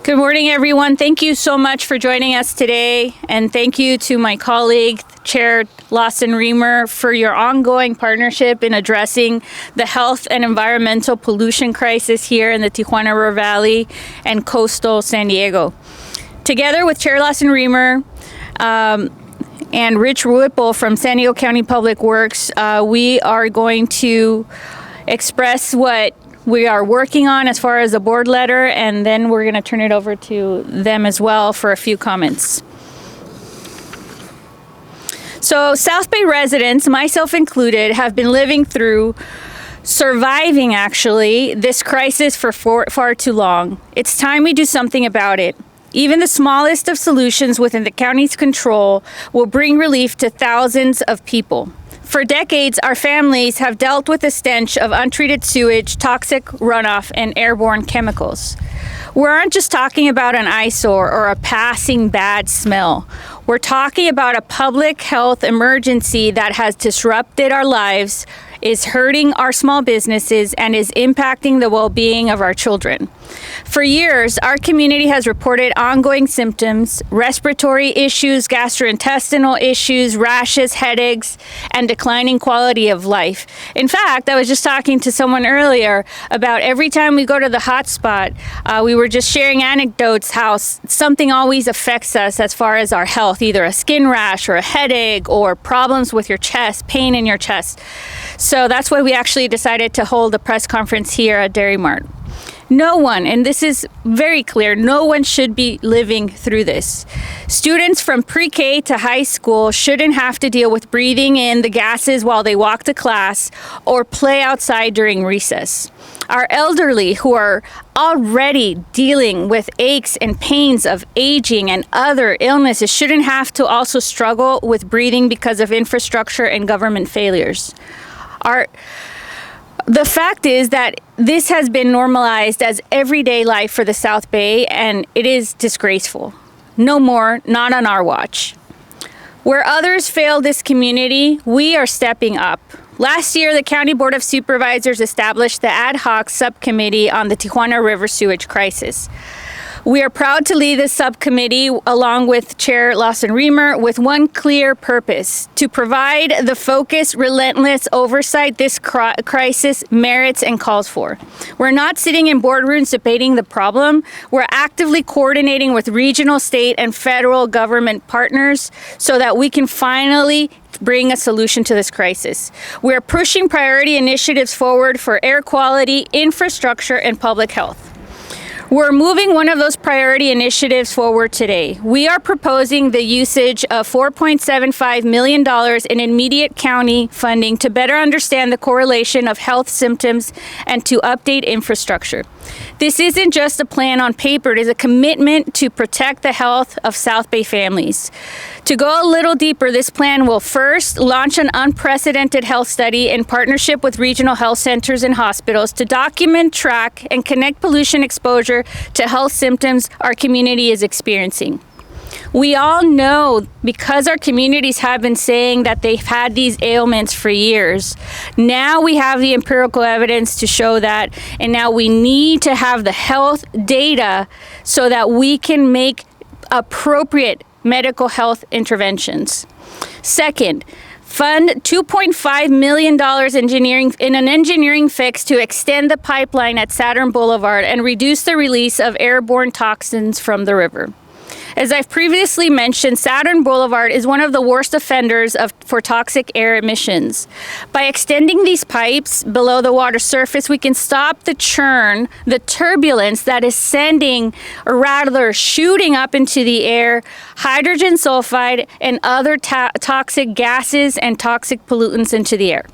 Good morning, everyone. Thank you so much for joining us today. And thank you to my colleague, Chair Lawson-Remer, for your ongoing partnership in addressing the health and environmental pollution crisis here in the Tijuana River Valley and coastal San Diego. Together with Chair Lawson-Remer and Rich Whipple from San Diego County Public Works, we are going to express what we are working on as far as a board letter, and then we're going to turn it over to them as well for a few comments. So South Bay residents, myself included, have been living through, surviving actually, this crisis for far too long. It's time we do something about it. Even the smallest of solutions within the county's control will bring relief to thousands of people. For decades, our families have dealt with the stench of untreated sewage, toxic runoff, and airborne chemicals. We aren't just talking about an eyesore or a passing bad smell. We're talking about a public health emergency that has disrupted our lives, is hurting our small businesses, and is impacting the well-being of our children. For years, our community has reported ongoing symptoms, respiratory issues, gastrointestinal issues, rashes, headaches, and declining quality of life. In fact, I was just talking to someone earlier about every time we go to the hotspot, we were just sharing anecdotes how something always affects us as far as our health, either a skin rash or a headache or problems with your chest, pain in your chest. So that's why we actually decided to hold a press conference here at Dairy Mart. No one, and this is very clear, no one should be living through this. Students from pre-K to high school shouldn't have to deal with breathing in the gases while they walk to class or play outside during recess. Our elderly, who are already dealing with aches and pains of aging and other illnesses, shouldn't have to also struggle with breathing because of infrastructure and government failures. The fact is that this has been normalized as everyday life for the South Bay, and it is disgraceful. No more, not on our watch. Where others failed this community, we are stepping up. Last year, the County Board of Supervisors established the Ad Hoc Subcommittee on the Tijuana River Sewage Crisis. We are proud to lead this subcommittee along with Chair Lawson-Remer with one clear purpose: to provide the focused, relentless oversight this crisis merits and calls for. We're not sitting in boardrooms debating the problem. We're actively coordinating with regional, state, and federal government partners so that we can finally bring a solution to this crisis. We're pushing priority initiatives forward for air quality, infrastructure, and public health. We're moving one of those priority initiatives forward today. We are proposing the usage of $4.75 million in immediate county funding to better understand the correlation of health symptoms and to update infrastructure. This isn't just a plan on paper, it is a commitment to protect the health of South Bay families. To go a little deeper, this plan will first launch an unprecedented health study in partnership with regional health centers and hospitals to document, track, and connect pollution exposure to health symptoms our community is experiencing. We all know, because our communities have been saying that they've had these ailments for years, now we have the empirical evidence to show that, and now we need to have the health data so that we can make appropriate medical health interventions. Second, fund $2.5 million in an engineering fix to extend the pipeline at Saturn Boulevard and reduce the release of airborne toxins from the river. As I've previously mentioned, Saturn Boulevard is one of the worst offenders for toxic air emissions. By extending these pipes below the water surface, we can stop the churn, the turbulence that is sending, or rather shooting up into the air, hydrogen sulfide and other toxic gases and toxic pollutants into the air.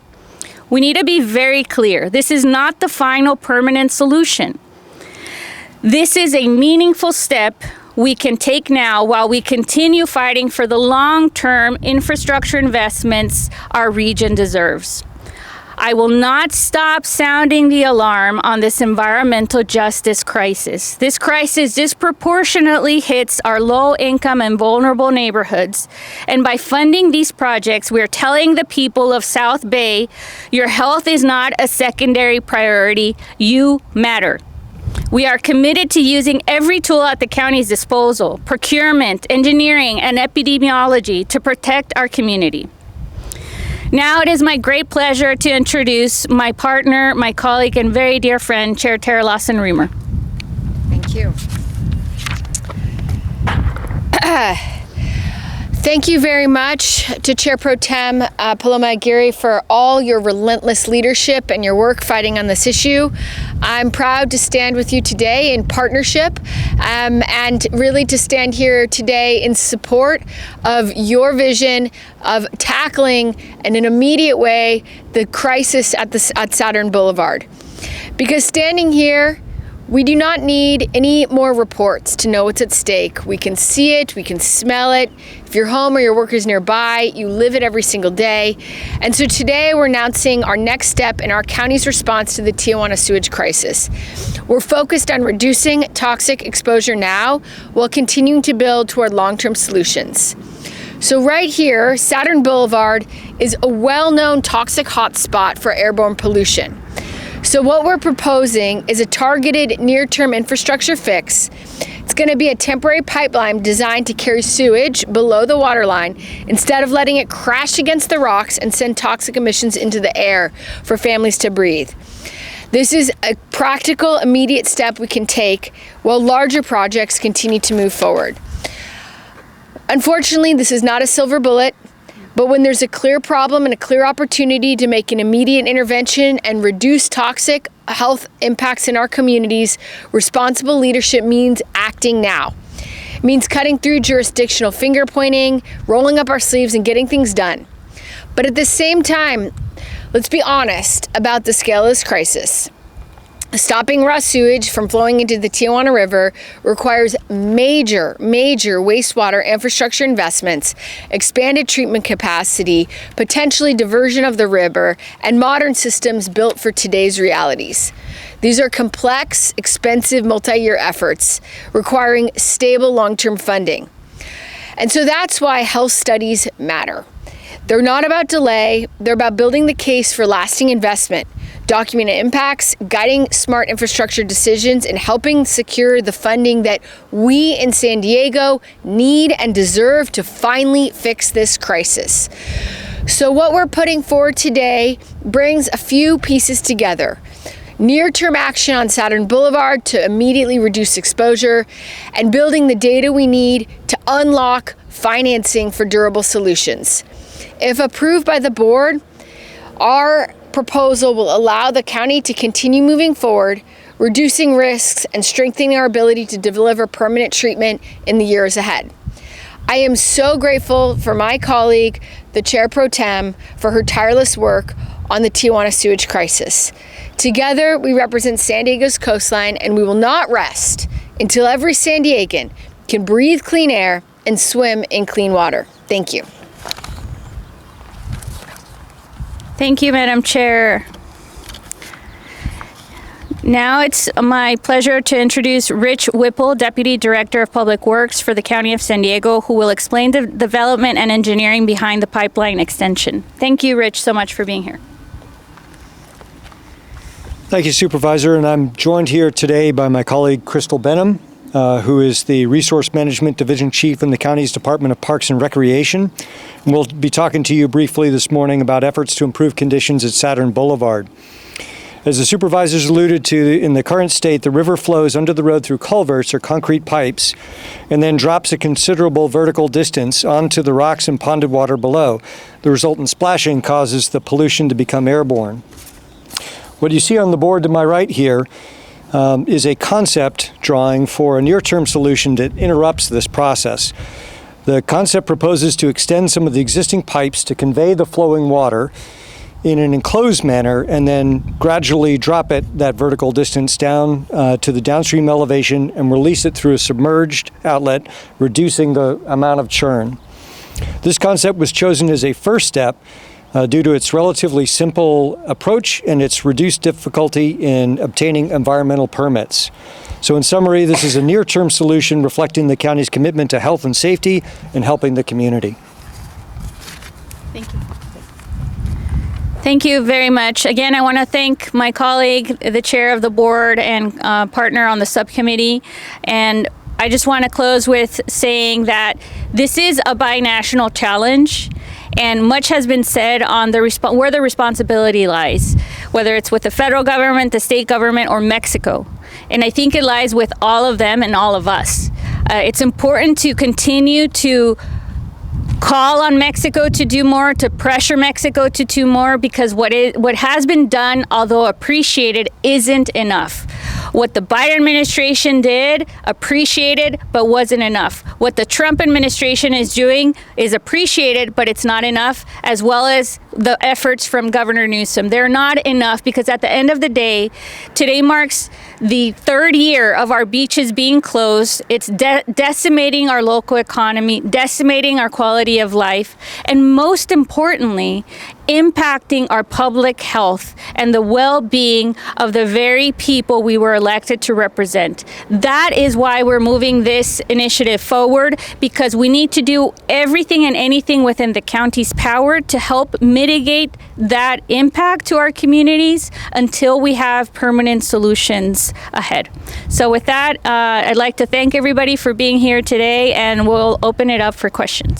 We need to be very clear. This is not the final permanent solution. This is a meaningful step we can take now while we continue fighting for the long-term infrastructure investments our region deserves. I will not stop sounding the alarm on this environmental justice crisis. This crisis disproportionately hits our low-income and vulnerable neighborhoods. And by funding these projects, we're telling the people of South Bay, your health is not a secondary priority. You matter. We are committed to using every tool at the county's disposal, procurement, engineering, and epidemiology to protect our community. Now it is my great pleasure to introduce my partner, my colleague, and very dear friend, Chair Terra Lawson-Remer. Thank you. Thank you very much to Chair Pro Tem Paloma Aguirre for all your relentless leadership and your work fighting on this issue. I'm proud to stand with you today in partnership and really to stand here today in support of your vision of tackling in an immediate way the crisis at Saturn Boulevard. Because standing here, we do not need any more reports to know what's at stake. We can see it, we can smell it. If you're home or your work is nearby, you live it every single day. And so today we're announcing our next step in our county's response to the Tijuana sewage crisis. We're focused on reducing toxic exposure now while continuing to build toward long-term solutions. So right here, Saturn Boulevard is a well-known toxic hotspot for airborne pollution. So what we're proposing is a targeted near-term infrastructure fix. It's going to be a temporary pipeline designed to carry sewage below the water line instead of letting it crash against the rocks and send toxic emissions into the air for families to breathe. This is a practical, immediate step we can take while larger projects continue to move forward. Unfortunately, this is not a silver bullet. But when there's a clear problem and a clear opportunity to make an immediate intervention and reduce toxic health impacts in our communities, responsible leadership means acting now. It means cutting through jurisdictional finger pointing, rolling up our sleeves, and getting things done. But at the same time, let's be honest about the scale of this crisis. Stopping raw sewage from flowing into the Tijuana River requires major wastewater infrastructure investments, expanded treatment capacity, potentially diversion of the river, and modern systems built for today's realities. These are complex, expensive, multi-year efforts requiring stable long-term funding. And so that's why health studies matter. They're not about delay, they're about building the case for lasting investment, documenting impacts, guiding smart infrastructure decisions, and helping secure the funding that we in San Diego need and deserve to finally fix this crisis. So what we're putting forward today brings a few pieces together. Near-term action on Saturn Boulevard to immediately reduce exposure, and building the data we need to unlock financing for durable solutions. If approved by the board, our proposal will allow the county to continue moving forward, reducing risks and strengthening our ability to deliver permanent treatment in the years ahead. I am so grateful for my colleague, the Chair Pro Tem, for her tireless work on the Tijuana sewage crisis. Together, we represent San Diego's coastline, and we will not rest until every San Diegan can breathe clean air and swim in clean water. Thank you. Thank you, Madam Chair. Now it's my pleasure to introduce Rich Whipple, Deputy Director of Public Works for the County of San Diego, who will explain the development and engineering behind the pipeline extension. Thank you, Rich, so much for being here. Thank you, Supervisor, and I'm joined here today by my colleague, Crystal Benham, who is the Resource Management Division Chief in the county's Department of Parks and Recreation. And we'll be talking to you briefly this morning about efforts to improve conditions at Saturn Boulevard. As the supervisors alluded to, in the current state, the river flows under the road through culverts or concrete pipes and then drops a considerable vertical distance onto the rocks and ponded water below. The resultant splashing causes the pollution to become airborne. What you see on the board to my right here is a concept drawing for a near-term solution that interrupts this process. The concept proposes to extend some of the existing pipes to convey the flowing water in an enclosed manner and then gradually drop it that vertical distance down to the downstream elevation and release it through a submerged outlet, reducing the amount of churn. This concept was chosen as a first step due to its relatively simple approach and its reduced difficulty in obtaining environmental permits. So in summary, this is a near-term solution reflecting the county's commitment to health and safety and helping the community. Thank you. Thank you very much. Again, I want to thank my colleague, the chair of the board and partner on the subcommittee. And I just want to close with saying that this is a binational challenge, and much has been said on where the responsibility lies, whether it's with the federal government, the state government, or Mexico. And I think it lies with all of them and all of us. It's important to continue to call on Mexico to do more, to pressure Mexico to do more, because what has been done, although appreciated, isn't enough. What the Biden administration did, appreciated, but wasn't enough. What the Trump administration is doing is appreciated, but it's not enough, as well as the efforts from Governor Newsom. They're not enough, because at the end of the day, today marks the third year of our beaches being closed. It's decimating our local economy, decimating our quality of life, and most importantly, impacting our public health and the well-being of the very people we were elected to represent. That is why we're moving this initiative forward, because we need to do everything and anything within the county's power to help mitigate that impact to our communities until we have permanent solutions ahead. So with that, I'd like to thank everybody for being here today, and we'll open it up for questions.